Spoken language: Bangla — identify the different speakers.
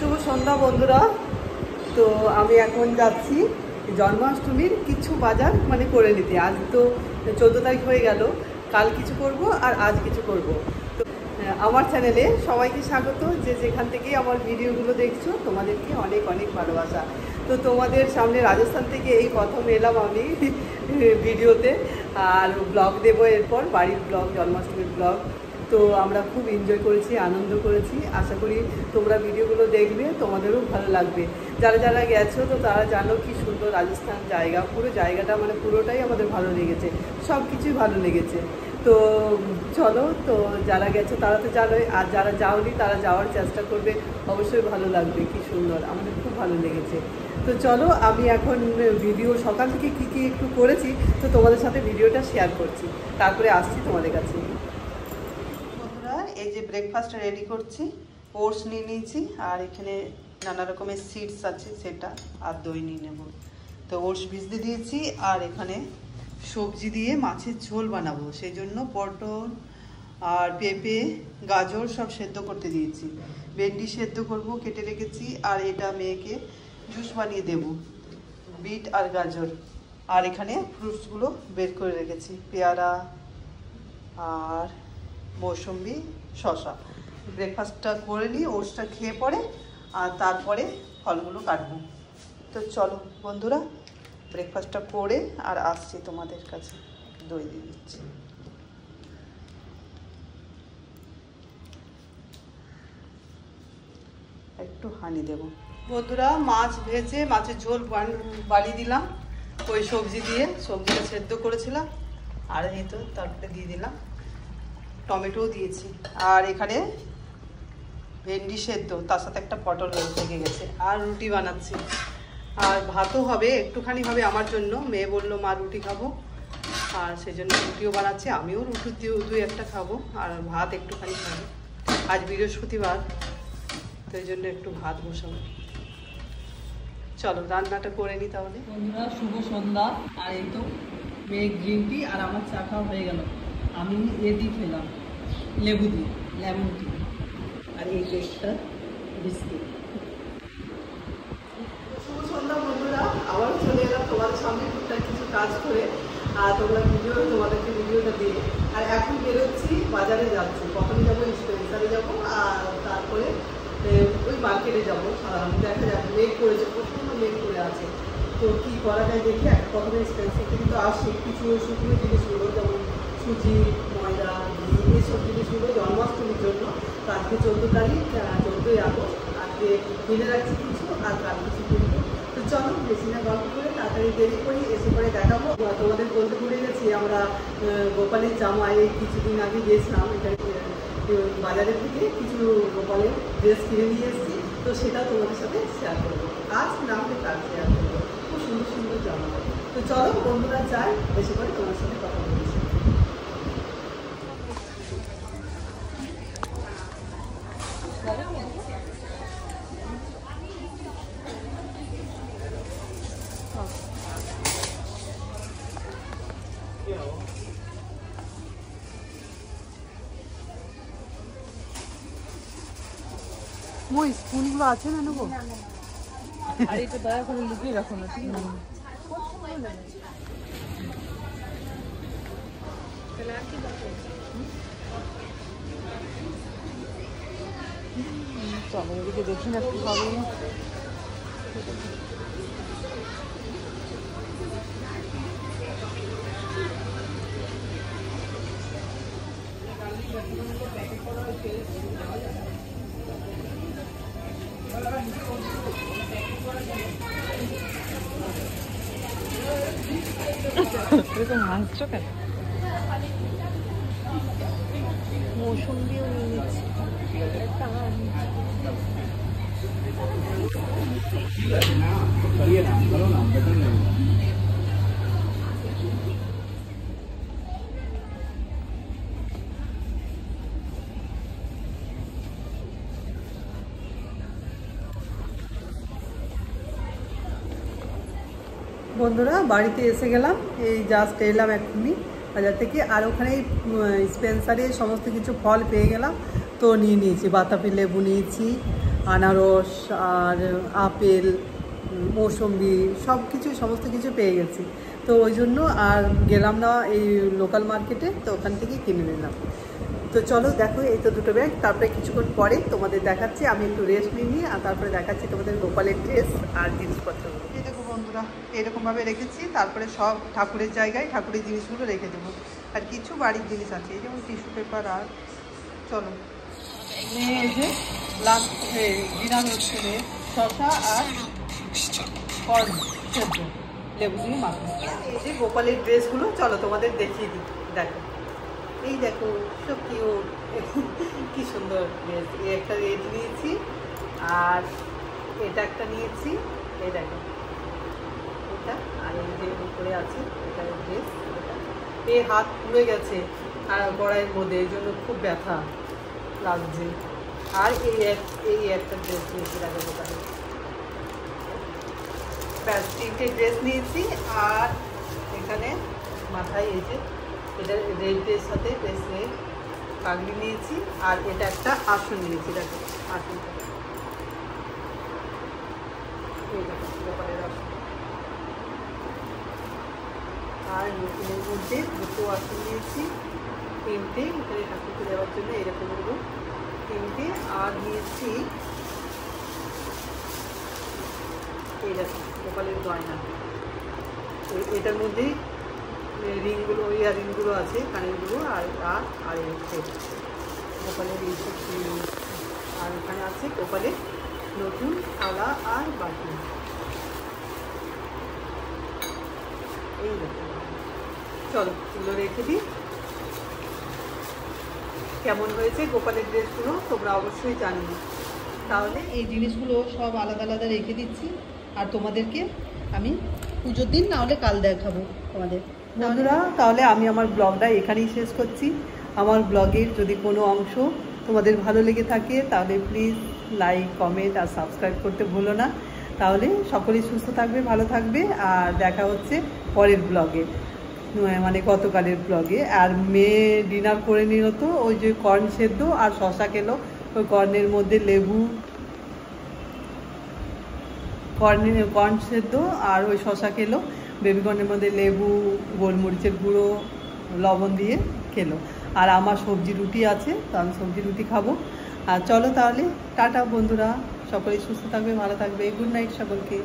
Speaker 1: শুভ সন্ধ্যা বন্ধুরা। তো আমি এখন যাচ্ছি জন্মাষ্টমীর কিছু বাজার মানে করে নিতে। আজ তো 14 তারিখ হয়ে গেল, কাল কিছু করব আর আজ কিছু করব। তো আমার চ্যানেলে সবাইকে স্বাগত, যে যেখান থেকেই আমার ভিডিওগুলো দেখছো তোমাদেরকে অনেক অনেক ভালোবাসা। তো তোমাদের সামনে রাজস্থান থেকে এই প্রথম এলাম আমি ভিডিওতে, আর ব্লগ দেবো এরপর, বাড়ির ব্লগ, জন্মাষ্টমীর ব্লগ। তো আমরা খুব এনজয় করেছি, আনন্দ করেছি। আশা করি তোমরা ভিডিওগুলো দেখবে, তোমাদেরও ভালো লাগবে। যারা যারা গেছো তো তারা জানো কি সুন্দর রাজস্থান জায়গা, পুরো জায়গাটা মানে পুরোটাই আমাদের ভালো লেগেছে, সব কিছুই ভালো লেগেছে। তো চলো, তো যারা গেছো তারা তো জানোই, আর যারা যাওনি তারা যাওয়ার চেষ্টা করবে, অবশ্যই ভালো লাগবে। কি সুন্দর, আমাদের খুব ভালো লেগেছে। তো চলো, আমি এখন ভিডিও সকাল থেকে কী কী একটু করেছি তো তোমাদের সাথে ভিডিওটা শেয়ার করছি, তারপরে আসছি তোমাদের কাছে। এই যে ব্রেকফাস্ট রেডি করছি, ওটস নিয়ে নিয়েছি, আর এখানে নানা রকমের সিডস আছে সেটা, আর দই নিয়ে নেব। তো ওটস ভিজতে দিয়েছি, আর এখানে সবজি দিয়ে মাছের ঝোল বানাবো, সেই জন্য পটল আর পেঁপে গাজর সব সেদ্ধ করতে দিয়েছি। ভেন্ডি সেদ্ধ করব, কেটে রেখেছি, আর এটা মেয়েকে জুস বানিয়ে দেব, বিট আর গাজর। আর এখানে ফ্রুটসগুলো বের করে রেখেছি, পেয়ারা আর মৌসুম্বি, শসা। ব্রেকফাস্টটা করে নিই, ওটসটা খেয়ে পরে, আর তারপরে ফলগুলো কাটবো। তো চলো বন্ধুরা, ব্রেকফাস্টটা করে আর আসছি তোমাদের কাছে। দই দিয়ে দিচ্ছি। একটু হানি দেব বন্ধুরা। মাছ ভেজে মাছের ঝোল বানিয়ে দিলাম ওই সবজি দিয়ে, সবজিটা সেদ্ধ করেছিলাম, আর এই তো তারপরে দিয়ে দিলাম, টমেটো দিয়েছি, আর এখানে ভেন্ডি সেদ্ধ, তার সাথে একটা পটল থেকে গেছে, আর রুটি বানাচ্ছি। আর ভাতও হবে, একটুখানি হবে আমার জন্য, মেয়ে বললো মা রুটি খাবো, আর সেই জন্য রুটিও বানাচ্ছি। আমিও রুটি দুই একটা খাবো, আর ভাত একটুখানি খাবো। আজ বৃহস্পতিবার, তো এই জন্য একটু ভাত বসাবো। চলো রান্নাটা করে নিই তাহলে। বন্ধুরা শুভ সন্ধ্যা। আর এই তো মেয়ে গ্রিন টি, আর আমার চা খাওয়া হয়ে গেল। আমি দিয়ে খেলাম লেবু দিয়ে, লেমন টি, আর এই কেকটা বিস্কিট। শুভ সন্ধ্যা বন্ধুরা, আবার চলে এলাম তোমাদের সামনে টুকটাক কিছু কাজ করে, আর তোমরা তোমাদেরকে ভিডিওটা দিয়ে। আর এখন বেরোচ্ছি, বাজারে যাচ্ছি। প্রথমে যাবো স্পেন্সারে যাবো, আর তারপরে ওই মার্কেটে যাবো। দেখা যাবে মেঘ করেছে, প্রচণ্ড মেঘ করে আছে, তো কী করা যায় দেখি। প্রথমে স্পেন্সার থেকে তো আসি কিছু শুকনো জিনিসগুলো, যেমন সুজি, ময়দা, ঘি, এইসব জিনিসগুলো জন্মাষ্টমীর জন্য। তো আজকে 14 তারিখ, 14ই আগস্ট, আজকে কিনে রাখছি কিছু, আর কাল কিছু কিনবো। তো চলো বেশি না গল্প করে তাড়াতাড়ি দেরি করি, এসে পরে দেখাবো। তোমাদের বলতে ভুলে গেছি, আমরা গোপালের জামা এই কিছুদিন আগে গিয়েছিলাম, এটা বাজারের থেকে কিছু গোপালের ড্রেস কিনে নিয়ে এসেছি, তো সেটাও তোমাদের সাথে শেয়ার করবো। আজ না হলে কাল শেয়ার করবো, খুব সুন্দর সুন্দর জামা। তো চলো বন্ধুরা যাই, বেশি করে তোমার সাথে কথা বলছি। ওই স্পুনগুলো আছে না নেবো? আর এটা দয়া করে লুকিয়ে রাখো না, ঠিক আছে? চলো এদিকে দেখি না একটু হবে। হাসছো কেন? মৌসুম্বিও নিয়ে নিচ্ছি। বন্ধুরা বাড়িতে এসে গেলাম, এই জাস্ট এলাম এক্ষুনি বাজার থেকে। আর ওখানে স্পেন্সারে সমস্ত কিছু ফল পেয়ে গেলাম, তো নিয়ে নিয়েছি। বাতাবি লেবু নিয়েছি, আনারস আর আপেল, মৌসম্বি সমস্ত কিছু পেয়ে গেছি। তো ওই জন্য আর গেলাম না এই লোকাল মার্কেটে, তো ওখান থেকেই কিনে নিলাম। তো চলো দেখো, এই তো দুটো ব্যাগ। তারপরে কিছুক্ষণ পরে তোমাদের দেখাচ্ছি, আমি একটু রেস্ট নিই আর তারপরে দেখাচ্ছি তোমাদের গোপালের ড্রেস আর জিনিসপত্রগুলো। এই দেখো বন্ধুরা, এরকমভাবে রেখেছি। তারপরে সব ঠাকুরের জায়গায় ঠাকুরের জিনিসগুলো রেখে দেবো। আর কিছু বাড়ির জিনিস আছে, এই যেমন টিস্যু পেপার। আর চলো, এই যে লাস্ট ডিনার হচ্ছে শশা আর কর্ন সেদ্ধ লেবু দিয়ে মাখা। এই যে গোপালের ড্রেসগুলো, চলো তোমাদের দেখিয়ে দিই। দেখো, এই দেখো সব কি সুন্দর ড্রেস। এই একটা রেড নিয়েছি আর এটা একটা নিয়েছি। এই দেখো এটা, আর এই যে উপরে আছে এটা ড্রেস। এই হাত পুড়ে গেছে আর গড়াইয়ের মধ্যে, এই জন্য খুব ব্যথা লাগছে। আর এই একটা ড্রেস নিয়েছি দেখো দোকানে। ব্যাস, তিনটে ড্রেস নিয়েছি। আর এখানে মাথায় এই যে এটা রেড ড্রেস সাথে ব্রেসলেট পাগড়ি নিয়েছি। আর এটা একটা আসন নিয়েছি, দেখো আসনটা, এই দেখো গোপালের আসন। আর নতুনের মধ্যে দুটো আসন নিয়েছি, তিনটে এখানে ঠাকুরকে দেওয়ার জন্য এরকমগুলো তিনটে। আর নিয়েছি এই দেখো গোপালের গয়না, এটার মধ্যেই রিংগুলো, ইয়ারিংগুলো আছে, কানেরগুলো। আর আর গোপালের এইসব। আর এখানে আছে গোপালের নতুন থালা আর বাটি। এই দেখো, চলো এগুলো রেখে দিই। কেমন হয়েছে গোপালের ড্রেসগুলো তোমরা অবশ্যই জানিও। তাহলে এই জিনিসগুলো সব আলাদা আলাদা রেখে দিচ্ছি। আর তোমাদেরকে আমি পুজোর দিন না হলে কাল দেখাবো তোমাদের। বন্ধুরা, তাহলে আমি আমার ব্লগটা এখানেই শেষ করছি। আমার ব্লগের যদি কোনো অংশ তোমাদের ভালো লেগে থাকে তাহলে প্লিজ লাইক, কমেন্ট আর সাবস্ক্রাইব করতে ভুলো না। তাহলে সকলেই সুস্থ থাকবে, ভালো থাকবে। আর দেখা হচ্ছে পরের ব্লগে, মানে গতকালের ব্লগে। আর মেয়ে ডিনার করে নিল, তো ওই যে কর্ন সেদ্ধ আর শশা খেলো। ওই কর্নের মধ্যে লেবু, কর্ন সেদ্ধ আর ওই শশা খেলো। বেবিকর্নের মধ্যে লেবু, গোলমরিচের গুঁড়ো, লবণ দিয়ে খেলো। আর আমার সবজি রুটি আছে, তো আমি সবজি রুটি খাবো। আর চলো তাহলে টাটা বন্ধুরা, সকলেই সুস্থ থাকবে, ভালো থাকবে। গুড নাইট সকলকে।